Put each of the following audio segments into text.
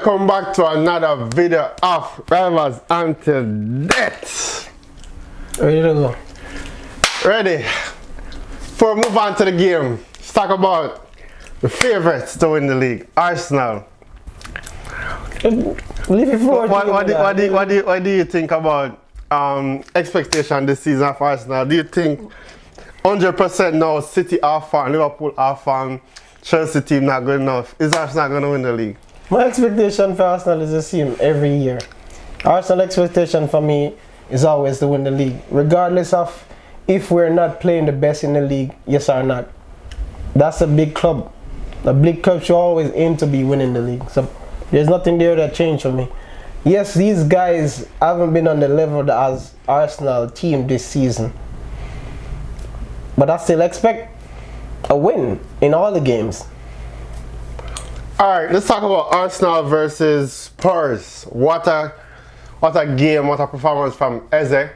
Welcome back to another video of Rivals Until Death. Ready to go. Ready? Before we move on to the game, let's talk about the favorites to win the league, Arsenal. Leave it for What do you think about expectation this season of Arsenal? Do you think 100% now City are fan, Liverpool are fan, Chelsea team not good enough? Is Arsenal going to win the league? My expectation for Arsenal is the same every year. Arsenal expectation for me is always to win the league, regardless of if we're not playing the best in the league, yes or not. That's a big club. A big club should always aim to be winning the league. So there's nothing there that changed for me. Yes, these guys haven't been on the level as Arsenal team this season, but I still expect a win in all the games. Alright, let's talk about Arsenal versus Spurs. What a game, what a performance from Eze.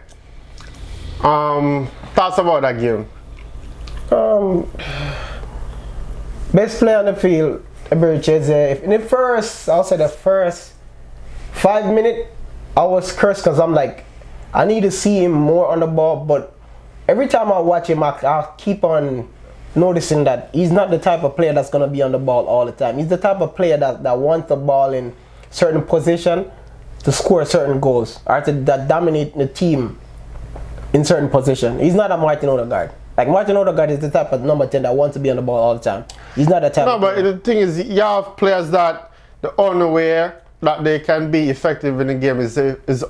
Thoughts about that game? Best player on the field, Eze. In the first 5 minutes, I was cursed because I'm like, I need to see him more on the ball, but every time I watch him, I keep on noticing that he's not the type of player that's going to be on the ball all the time. He's the type of player that wants the ball in certain position to score certain goals or that dominate the team in certain position. He's not a Martin Odegaard. Like Martin Odegaard is the type of number 10 that wants to be on the ball all the time. He's not the type of player. No, but the thing is, you have players that the only way that they can be effective in the game is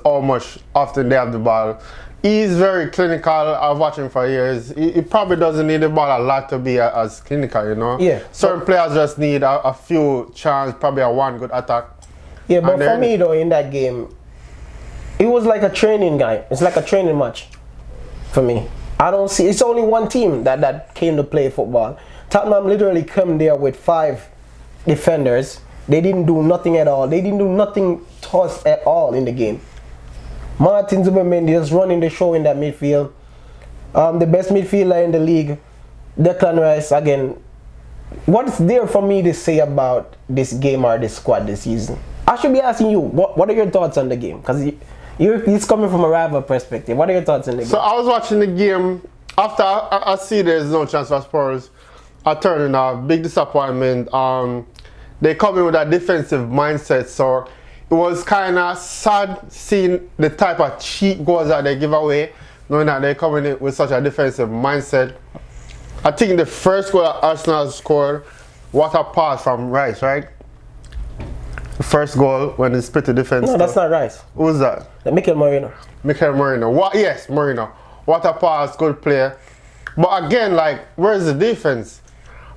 how much often they have the ball. He's very clinical. I've watched him for years. He probably doesn't need the ball a lot to be as clinical, you know? Yeah. Certain players just need a few chances, probably a one good attack. Yeah, but for me though, in that game, it was like a training guy. It's like a training match for me. I don't see, it's only one team that came to play football. Tottenham literally came there with 5 defenders. They didn't do nothing at all. They didn't do nothing to us at all in the game. Martin Zuberman just running the show in that midfield. The best midfielder in the league, Declan Rice, again. What's there for me to say about this game or this squad this season? I should be asking you, what are your thoughts on the game? Because it's coming from a rival perspective. What are your thoughts on the game? So I was watching the game. After I see there's no chance for Spurs, I turned it off. Big disappointment. They come in with a defensive mindset, so it was kind of sad seeing the type of cheap goals that they give away, knowing that they're coming in with such a defensive mindset. I think the first goal that Arsenal scored, what a pass from Rice, right? The first goal when they split the defense. No, that's not Rice. Who's that? Mikel Merino. Mikel Merino. Yes, Merino. What a pass, good player. But again, like, where's the defense?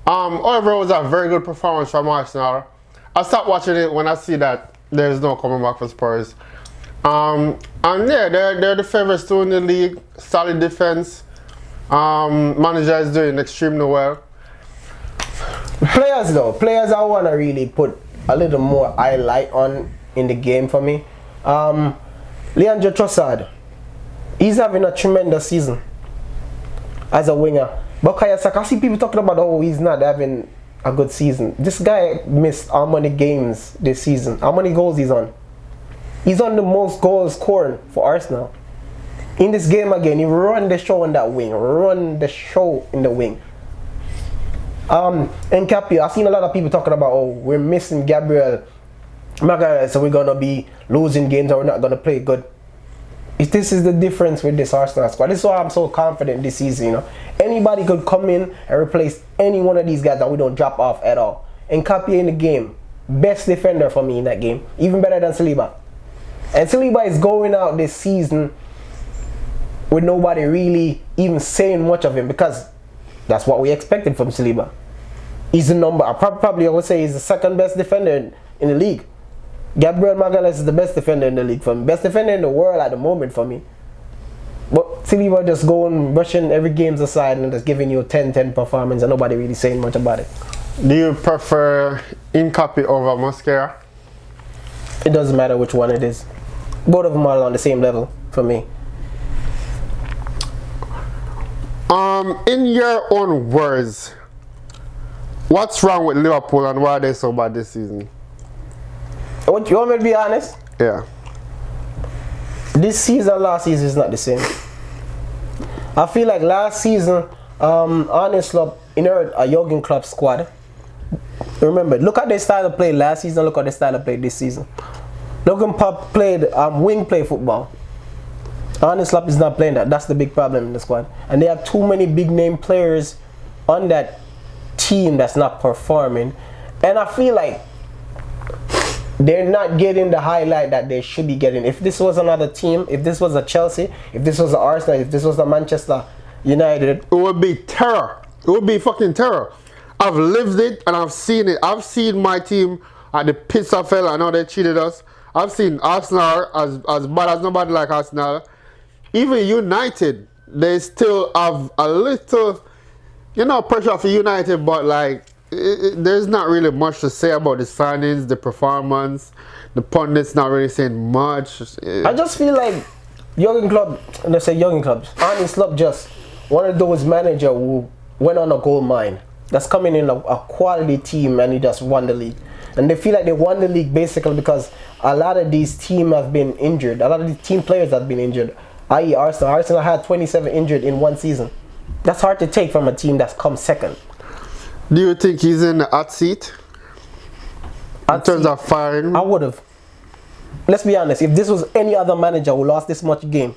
Overall, it was a very good performance from Arsenal. I stopped watching it when I see that there's no coming back for Spurs. And yeah, they're the favorites to win the league. Solid defense. Manager is doing extremely well. Players though, I want to really put a little more highlight on in the game for me. Leandro Trossard, he's having a tremendous season as a winger. But Isak, I see people talking about, oh, he's not having a good season. This guy missed how many games this season? How many goals he's on? He's on the most goals scored for Arsenal. In this game again, he run the show in that wing. Run the show in the wing. Nkapia, I've seen a lot of people talking about, oh, we're missing Gabriel Magalhaes, so we're going to be losing games or we're not going to play good. This is the difference with this Arsenal squad. This is why I'm so confident this season, you know. Anybody could come in and replace any one of these guys that we don't drop off at all. Nkapia in the game, best defender for me in that game, even better than Saliba. And Saliba is going out this season with nobody really even saying much of him because that's what we expected from Saliba. He's the number, I would say he's the second best defender in the league. Gabriel Magalhaes is the best defender in the league for me. Best defender in the world at the moment for me. But Saliba just going, brushing every game's aside and just giving you a 10-10 performance and nobody really saying much about it. Do you prefer Nkapia over Mosquera? It doesn't matter which one it is. Both of them are on the same level for me. In your own words, what's wrong with Liverpool and why are they so bad this season? What you want me to be honest? Yeah. This season, last season is not the same. I feel like last season, Arne Slot inherited a Jurgen Klopp squad. Remember, look at the style of play last season. Look at the style of play this season. Jurgen Klopp played wing play football. Arne Slot is not playing that. That's the big problem in the squad. And they have too many big name players on that team that's not performing. And I feel like they're not getting the highlight that they should be getting. If this was another team, if this was a Chelsea, if this was a Arsenal, if this was a Manchester United, it would be terror. It would be fucking terror. I've lived it and I've seen it. I've seen my team at the pits of hell. I know they cheated us. I've seen Arsenal as bad as nobody like Arsenal. Even United, they still have a little, pressure for United, but like, there's not really much to say about the signings, the performance. The pundits not really saying much. I just feel like Jurgen Klopp, let's say Jurgen Klopp, Arne Slot just one of those managers who went on a gold mine. That's coming in a quality team and he just won the league. And they feel like they won the league basically because a lot of these teams have been injured. A lot of these team players have been injured. I.e. Arsenal. Arsenal had 27 injured in one season. That's hard to take from a team that's come second. Do you think he's in the hot seat? In terms of firing? I would have. Let's be honest. If this was any other manager who lost this much game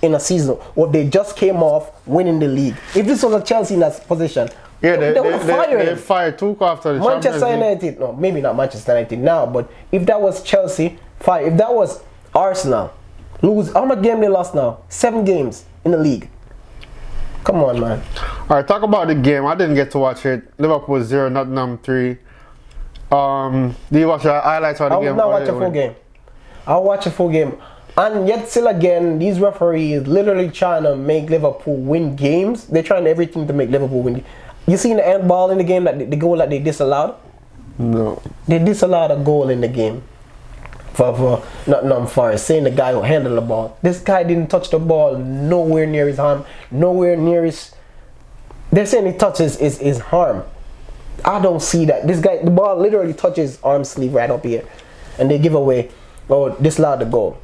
in a season, or they just came off winning the league. If this was a Chelsea in that position, yeah, they would fire him. They fired two after the Manchester United. No, maybe not Manchester United now, but if that was Chelsea, fire. If that was Arsenal, lose. How much game they lost now? 7 games in the league. Come on, man. All right, talk about the game. I didn't get to watch it. Liverpool 0, Nottingham 3. Do you watch the highlights of the game? I will not watch a full game. I'll watch a full game. And yet still again, these referees literally trying to make Liverpool win games. They're trying everything to make Liverpool win. You seen the end ball in the game, that the goal that they disallowed? No. They disallowed a goal in the game. For Nottingham Forest, saying the guy who handled the ball. This guy didn't touch the ball nowhere near his arm, nowhere near his. They're saying he touches his arm. I don't see that. This guy, the ball literally touches arm sleeve right up here, and they give away. Oh, disallowed the goal.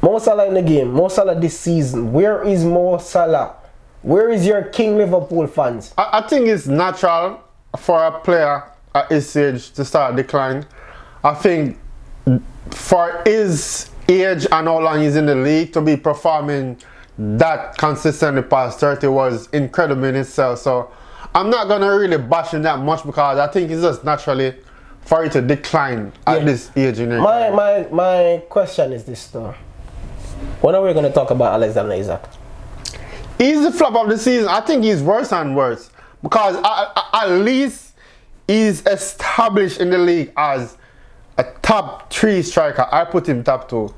Mo Salah in the game. Mo Salah this season. Where is Mo Salah? Where is your King Liverpool fans? I think it's natural for a player at his age to start declining. I think for his age and how long he's in the league to be performing that consistently past 30 was incredible in itself. So I'm not gonna really bash him that much because I think it's just naturally for you to decline at this age in your career. My question is this though. When are we gonna talk about Alexander Isak? He's the flop of the season. I think he's worse and worse because at least he's established in the league as a top 3 striker. I put him top 2.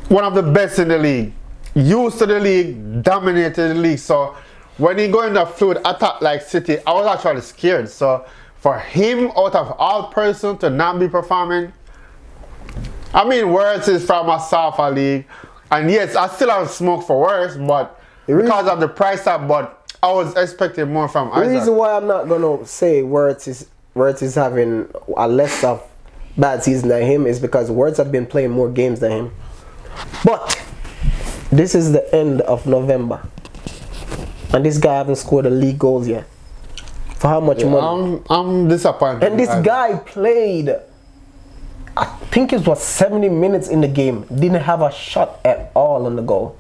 One of the best in the league. Used to the league, dominated the league. So when he go in the fluid attack like City, I was actually scared. So for him, out of all person to not be performing, I mean, Words is from a softer league. And yes, I still have smoke for Words, but because of the price tag, but I was expecting more from Isak. The reason why I'm not gonna say Words is having a less of bad season than him is because Words have been playing more games than him. But this is the end of November, and this guy hasn't scored a league goals yet. For how much money? I'm disappointed. And this guy played, I think it was 70 minutes in the game. Didn't have a shot at all on the goal.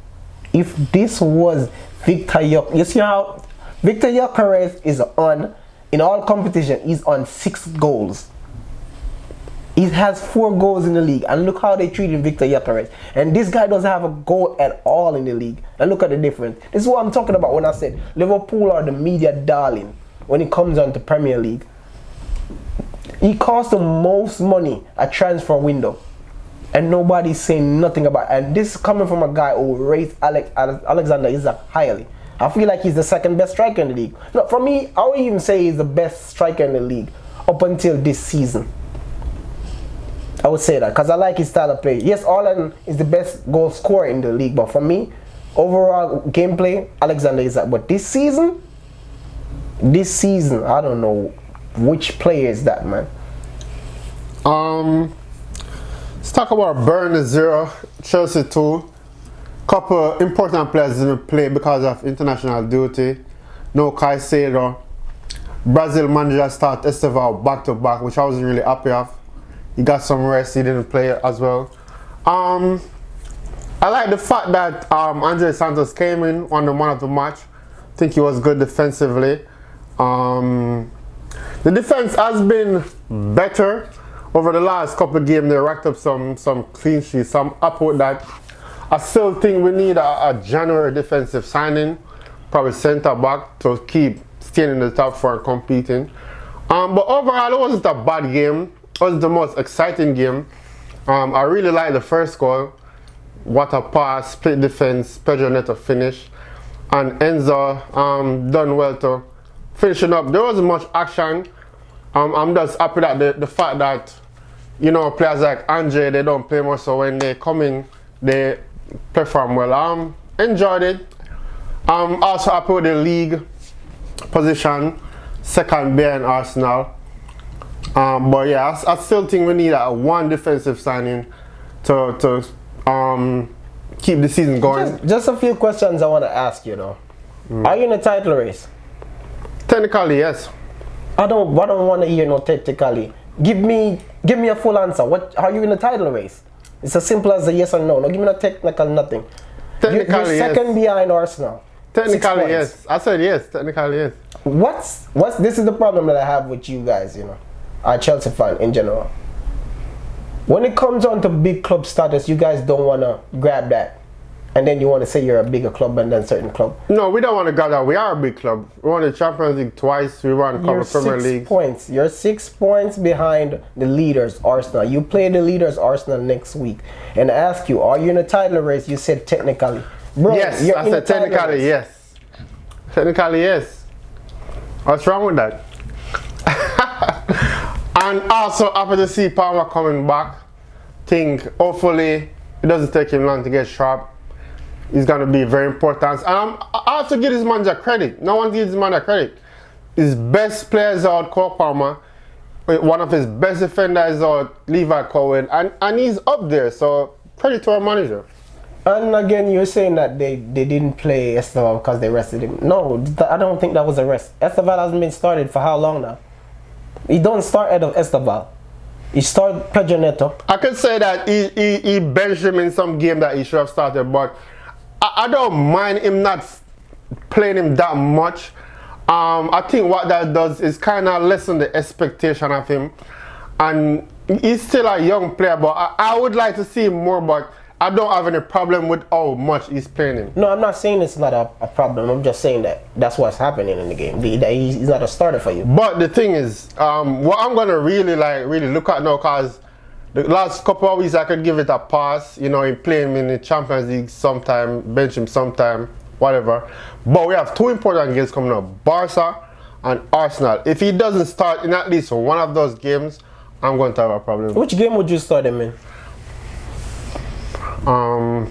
If this was Victor Gyökeres, you see how Victor Gyökeres is on, in all competition, he's on 6 goals. He has 4 goals in the league. And look how they treated Victor Gyökeres. And this guy doesn't have a goal at all in the league. And look at the difference. This is what I'm talking about when I said Liverpool are the media darling when it comes on to Premier League. He cost the most money at transfer window. And nobody's saying nothing about it. And this is coming from a guy who rates Alexander Isak highly. I feel like he's the 2nd best striker in the league. No, for me, I would even say he's the best striker in the league up until this season. I would say that because I like his style of play. Yes, Haaland is the best goal scorer in the league, but for me, overall gameplay, Alexander Isak. But this season, I don't know which player is that, man. Let's talk about Burnley 0, Chelsea 2. Couple important players didn't play because of international duty. No Caicedo. Brazil manager start Esteval back to back, which I wasn't really happy of. He got some rest, he didn't play as well. I like the fact that Andre Santos came in, won the man of the match. I think he was good defensively. The defense has been better over the last couple of games. They racked up some clean sheets, some up with that. I still think we need a January defensive signing, probably centre back, to keep staying in the top four and competing. But overall, it wasn't a bad game. It was the most exciting game. I really liked the first goal. What a pass, split defense, Pedro Neto finish. And Enzo done well to finishing up. There wasn't much action. I'm just happy that the fact that, you know, players like Andre, they don't play much, so when they come in, they perform well. Enjoyed it. Also happy with the league position, second behind Arsenal. But yeah, I still think we need one defensive signing to keep the season going. Just a few questions I want to ask you though. Are you in a title race? Technically, yes. I don't want to hear no technically. Give me a full answer. What are you in a title race? It's as simple as a yes or no. No, give me no technical nothing. Technically, you're second behind Arsenal. Technically, yes. I said yes. Technically, yes. What's this is the problem that I have with you guys, you know, a Chelsea fan in general. When it comes on to big club status, you guys don't want to grab that. And then you want to say you're a bigger club than certain club. No, we don't want to grab that. We are a big club. We won the Champions League twice. We won a couple of Premier League. Points. You're 6 points behind the leaders, Arsenal. You play the leaders, Arsenal, next week. And I ask you, are you in a title race? You said technically. Bro, yes, I said technically, yes. Technically, yes. What's wrong with that? And also, happy to see Palmer coming back. Think, hopefully, it doesn't take him long to get sharp. He's going to be very important. And I have to give this manager credit. No one gives this manager credit. His best players out, Cole Palmer. One of his best defenders out, Levi Cohen. And he's up there. So, credit to our manager. And again, you're saying that they didn't play Esteval because they rested him. No, I don't think that was a rest. Esteval hasn't been started for how long now? He don't start out of Esteval. He started Pedro Neto. I could say that he benched him in some game that he should have started, but I don't mind him not playing him that much. I think what that does is kind of lessen the expectation of him. And he's still a young player, but I would like to see him more, but I don't have any problem with how much he's playing him. No, I'm not saying it's not a problem. I'm just saying that that's what's happening in the game. He's not a starter for you. But the thing is, what I'm going to really look at now, because the last couple of weeks I could give it a pass, you know, in playing him in the Champions League sometime, bench him sometime, whatever. But we have two important games coming up, Barca and Arsenal. If he doesn't start in at least one of those games, I'm going to have a problem. Which game would you start him in? I'll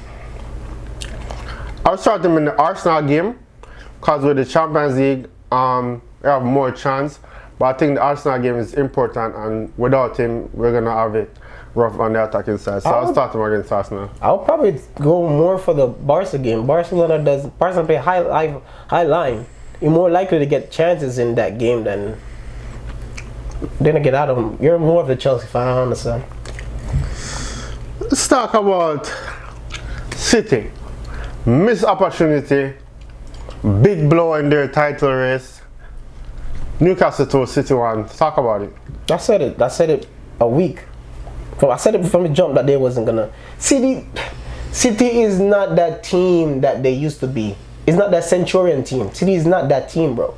start him in the Arsenal game, because with the Champions League, we have more chance. But I think the Arsenal game is important, and without him, we're going to have it rough on the attacking side. So I'll start him against Arsenal. I'll probably go more for the Barca game. Barcelona play high line. You're more likely to get chances in that game than to get out of them. You're more of the Chelsea fan, I understand. Let's talk about City. Missed opportunity. Big blow in their title race. Newcastle 2, City 1. Talk about it. I said it a week. I said it from the jump that they wasn't gonna. City is not that team that they used to be. It's not that Centurion team. City is not that team, bro.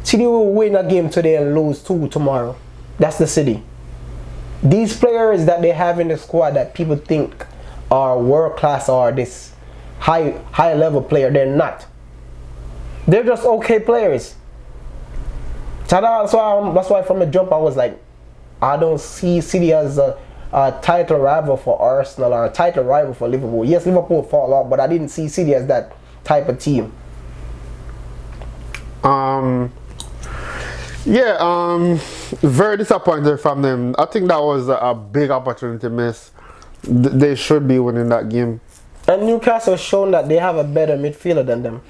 City will win a game today and lose 2 tomorrow. That's the City. These players that they have in the squad that people think are world class or this high level player, they're not. They're just okay players. So that's why from the jump I was like, I don't see City as a title rival for Arsenal or a title rival for Liverpool. Yes, Liverpool fall off, but I didn't see City as that type of team. Yeah, very disappointed from them. I think that was a big opportunity miss. they should be winning that game. And Newcastle has shown that they have a better midfielder than them.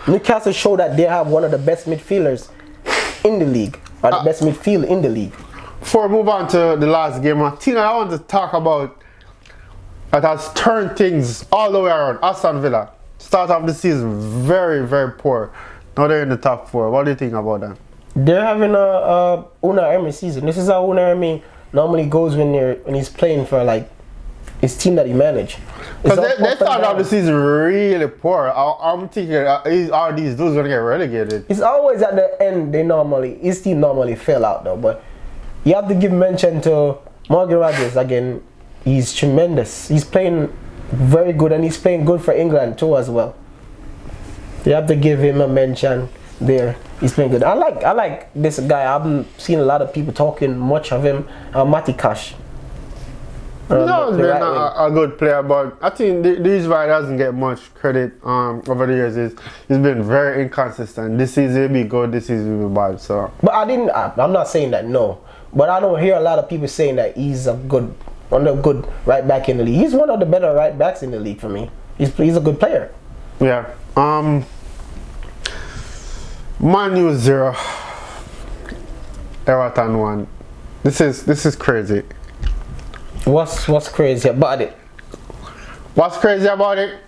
Newcastle showed that they have one of the best midfielders in the league, or the best midfield in the league. Before we move on to the last game, I think I want to talk about that has turned things all the way around. Aston Villa. Start of the season very, very poor. Now they're in the top 4. What do you think about that? They're having a Unai Emery season. This is how Unai Emery normally goes when he's playing for like his team that he managed. Because they started off the season really poor. I'm thinking, are these dudes going to get relegated? It's always at the end, his team normally fell out though. But you have to give mention to Morgan Rogers again. He's tremendous. He's playing very good, and he's playing good for England too as well. You have to give him a mention there. He's playing good. I like this guy. I've seen a lot of people talking much of him. Matty Cash. He's always been a good player, but I think the reason why he doesn't get much credit over the years is he's been very inconsistent. This season he'll be good, this season he'll be bad. So, but I'm not saying that, no. But I don't hear a lot of people saying that he's one of the good right back in the league. He's one of the better right backs in the league for me. He's a good player. Yeah. Man U 0, Everton 1. This is crazy. What's crazy about it? What's crazy about it?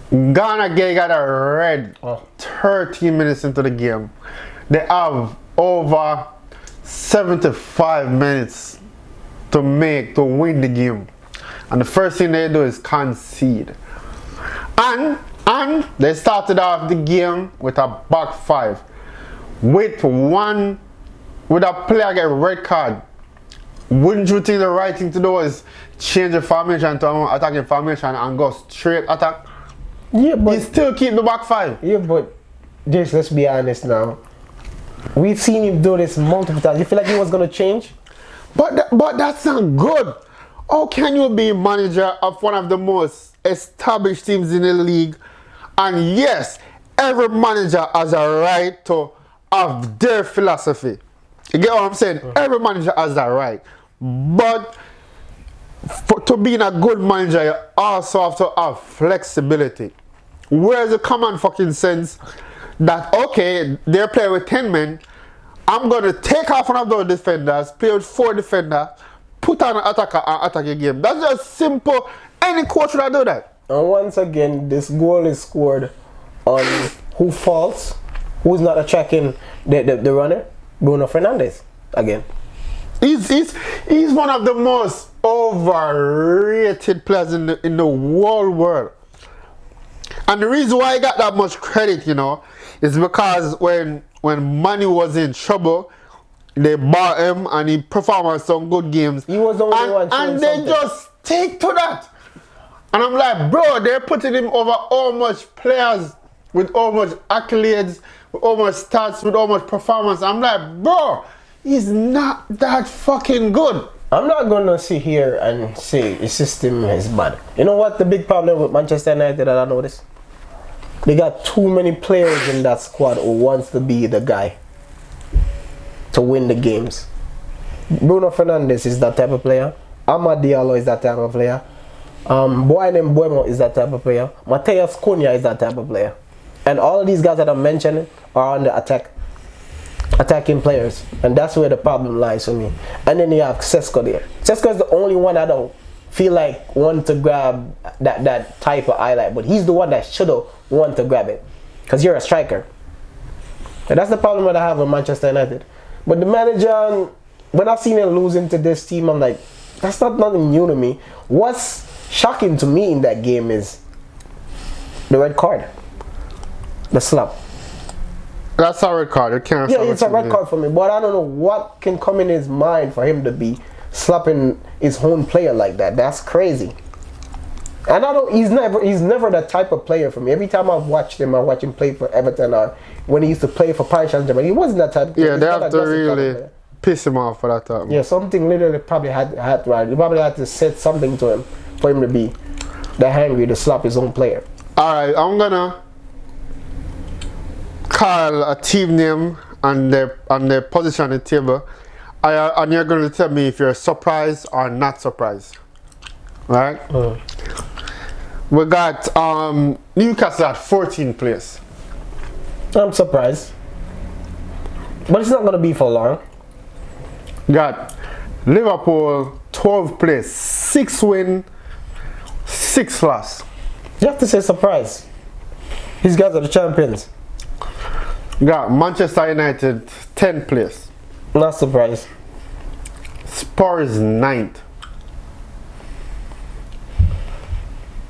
Ghana Gay got a red 13 minutes into the game. They have over 75 minutes to win the game. And the first thing they do is concede. And they started off the game with a back 5. With a player get a red card. Wouldn't you think the right thing to do is change the formation to attacking formation and go straight attack? Yeah, but he still keep the back 5. Yeah, but just let's be honest now. We've seen him do this multiple times. You feel like he was gonna change? But that's not good. How can you be manager of one of the most established teams in the league? And yes, every manager has a right to have their philosophy. You get what I'm saying? Every manager has that right. But to being a good manager, you also have to have flexibility. Where's the common fucking sense that, okay, they're playing with 10 men, I'm going to take off one of those defenders, play with 4 defenders, put on an attacker and attack a game. That's just simple. Any coach would do that. And once again, this goal is scored on who falls, who's not attacking the runner. Bruno Fernandes again. He's one of the most overrated players in the whole world. And the reason why he got that much credit, is because when Manu was in trouble, they bought him and he performed on some good games. He was the only one and they just stick to that. And I'm like, bro, they're putting him over all much players with all much accolades, with all much stats, with all much performance. I'm like, bro, he's not that fucking good. I'm not gonna sit here and say the system is bad. You know what the big problem with Manchester United that I noticed? They got too many players in that squad who wants to be the guy to win the games. Bruno Fernandes is that type of player. Amad Diallo is that type of player. Boy named Buemo is that type of player. Mateus Cunha is that type of player. And all of these guys that I'm mentioning are on the attacking players. And that's where the problem lies for me. And then you have Sesko there. Sesko is the only one I don't feel like want to grab that type of highlight. But he's the one that should have want to grab it. Because you're a striker. And that's the problem that I have with Manchester United. But the manager, when I've seen him losing to this team, I'm like, that's not nothing new to me. What's shocking to me in that game is the red card. The slap. That's a red card. It's a red card for me. But I don't know what can come in his mind for him to be slapping his own player like that. That's crazy. And he's never that type of player for me. Every time I've watched him, I watch him play for Everton or when he used to play for Paris Saint-Germain. He wasn't that type of player. Yeah, they have to really piss him off for that time. Yeah, something literally probably had to. You probably had to set something to him for him to be that hungry to slap his own player. Alright, I'm gonna call a team name and their position on the table. And you're gonna tell me if you're surprised or not surprised. right? We got Newcastle at 14th place. I'm surprised. But it's not going to be for long. Got Liverpool 12th place, 6 win, 6 loss. You have to say surprise. These guys are the champions. Got Manchester United 10th place. Not surprised. Spurs 9th.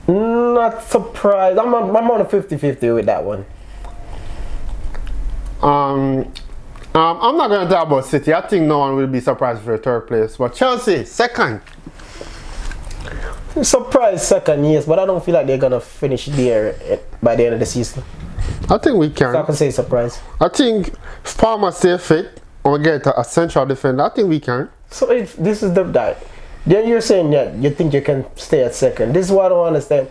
Not surprised. I'm on a 50-50 with that one. I'm not going to talk about City. I think no one will be surprised for 3rd place. But Chelsea 2nd. Surprise second, yes, but I don't feel like they're gonna finish there by the end of the season. I think we can. So I can say surprise. I think if Palmer stay fit and we get a central defender, I think we can. So if this is that, then you're saying that you think you can stay at second. This is what I don't understand.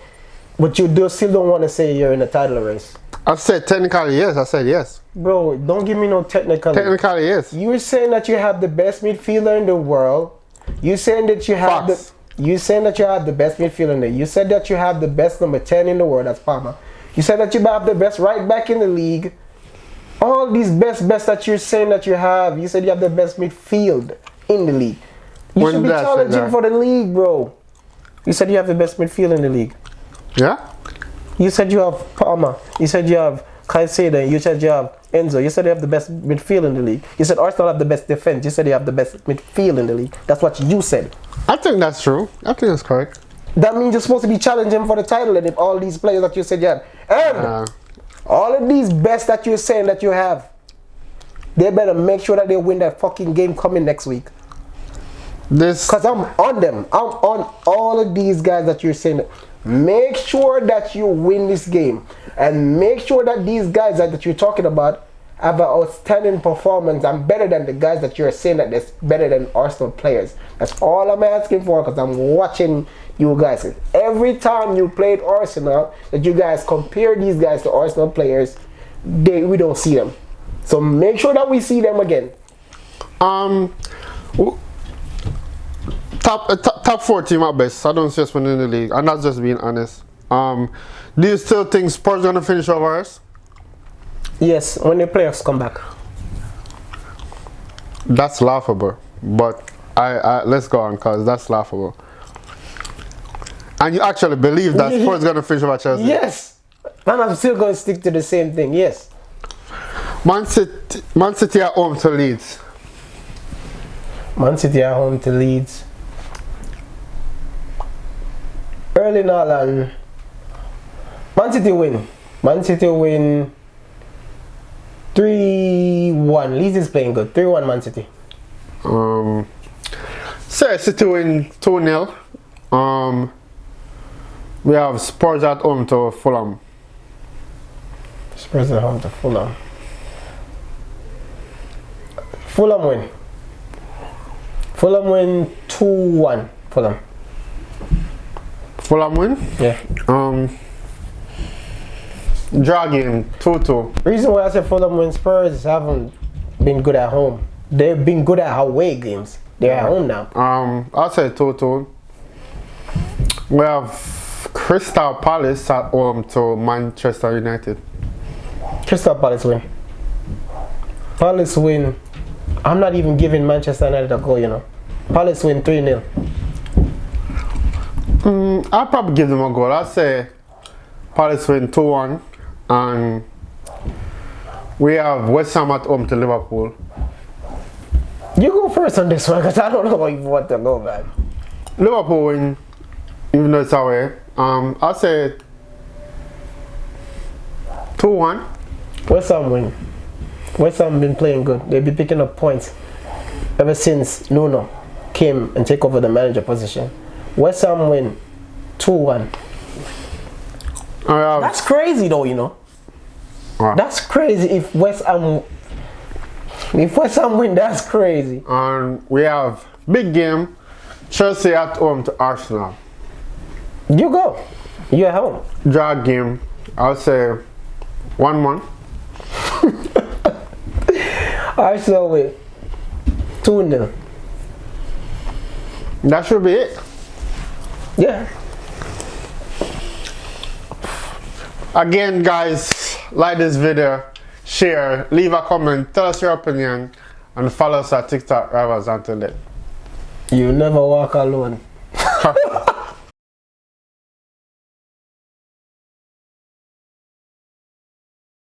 But you still don't want to say you're in a title race. I said technically yes. I said yes. Bro, don't give me no technical. Technically yes. You're saying that you have the best midfielder in the world. You're saying that you have Facts. You saying that you have the best midfielder in there. You said that you have the best number 10 in the world, that's Palmer. You said that you have the best right back in the league. All these best that you're saying that you have. You said you have the best midfield in the league. You should be challenging for the league, bro. You said you have the best midfield in the league. Yeah? You said you have Palmer. You said you have Caicedo. You said you have Enzo. You said you have the best midfield in the league. You said Arsenal have the best defense. You said you have the best midfield in the league. That's what you said. I think that's true. I think that's correct. That means you're supposed to be challenging for the title, and if all these players that you said you had, and all of these best that you're saying that you have, they better make sure that they win that fucking game coming next week. Because I'm on them. I'm on all of these guys that you're saying. Make sure that you win this game. And make sure that these guys that you're talking about have an outstanding performance and better than the guys that you're saying that they're better than Arsenal players. That's all I'm asking for, because I'm watching you guys. Every time you played Arsenal, that you guys compare these guys to Arsenal players, we don't see them. So make sure that we see them again. Top 4 team at best. I don't just win in the league. I'm not just being honest. Do you still think Spurs gonna finish over us? Yes, when the players come back. That's laughable. But I let's go on, cause that's laughable. And you actually believe that Spurs gonna finish over Chelsea? Yes. And I'm still gonna stick to the same thing. Yes. Man City at home to Leeds. Man City at home to Leeds. Early Norland. Man City win. Man City win 3-1. Leeds is playing good. 3-1 Man City. City win 2-0. We have Spurs at home to Fulham. Spurs at home to Fulham. Fulham win. Fulham win 2-1. Fulham. Fulham win? Yeah. Draw game 2-2. Reason why I said Fulham win, Spurs haven't been good at home. They've been good at away games. They're at home now. I'll say 2-2. We have Crystal Palace at home to Manchester United. Crystal Palace win. Palace win. I'm not even giving Manchester United a goal, you know. Palace win 3-0. I'll probably give them a goal. I'll say Palace win 2-1. And we have West Ham at home to Liverpool. You go first on this one, because I don't know if you want to go, man. Liverpool win, even though it's away. I'll say 2-1. West Ham win. West Ham been playing good. They've been picking up points ever since Nuno came and take over the manager position. West Ham win 2-1. That's crazy though, you know. That's crazy if West Ham win, that's crazy. And we have big game, Chelsea at home to Arsenal. You go. You're at home. Draw game, I'll say 1-1. Arsenal win 2-0. That should be it. Yeah. Again, guys, like this video, share, leave a comment, tell us your opinion, and follow us at TikTok Rivals until then. You never walk alone.